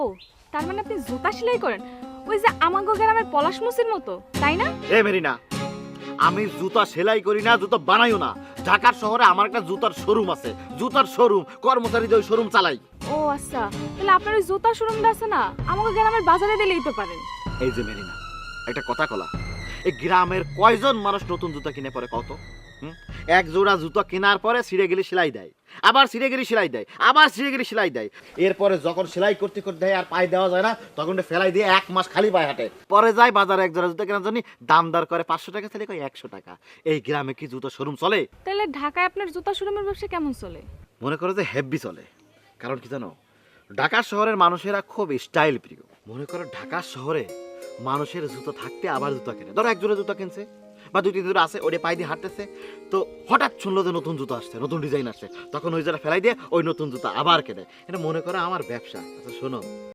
ও, তার মানে আপনি জুতা সেলাই করেন? ওই যে আমাগো গ্রামের পলাশ মুসির মতো, তাই না? এ মেরিনা, আমি জুতা সেলাই করি না, জুতা বানাইও না। ঢাকার শহরে আমার একটা জুতার শোরুম আছে, জুতার শোরুম, কর্মচারীদের ওই শোরুম চালাই। ও আচ্ছা, তাহলে আপনার ওই জুতা শোরুমটা আছে না, আমাগো গ্রামের বাজারে দিলেই তো পারেন। এই যে মেরিনা, একটা কথা কলা, এই গ্রামের কয়জন মানুষ নতুন জুতা কিনে পরে কত? এক জোড়া জুতা কেনার পরে ছিঁড়ে গেলে সেলাই দেয়, আবার ছিঁড়ে গেলে সেলাই দেয়, আবার ছিঁড়ে গেলে সেলাই দেয়। এরপরে যখন সেলাই করতে করতে দেয় আর পায়ে দেওয়া যায় না, তখন ফেলাই দিয়ে 1 মাস খালি পায়ে হাঁটে। পরে যায় বাজারে এক জোড়া জুতা কেনার জন্য, দাম দর করে 500 টাকা, তাহলে কয় 100 টাকা। এই গ্রামে কি জুতা শোরুম চলে? তাহলে ঢাকায় আপনার জুতা শোরুমের ব্যবসা কেমন চলে? মনে করো যে হেভি চলে। কারণ কি জানো, ঢাকা শহরের মানুষেরা খুব স্টাইল প্রিয়। মনে করো ঢাকা শহরে মানুষের জুতো থাকতে আবার জুতা কেনে। ধরো এক জোড়া জুতা কিনছে বা 2-3 জোড়া আছে, ওটা পায়ে দিয়ে হাঁটতেছে, তো হঠাৎ শুনলো যে নতুন জুতো আসছে, নতুন ডিজাইন আসছে, তখন ওই জোড়া ফেলাই দিয়ে ওই নতুন জুতা আবার কেনে। এটা মনে করো আমার ব্যবসা। আচ্ছা শোনো,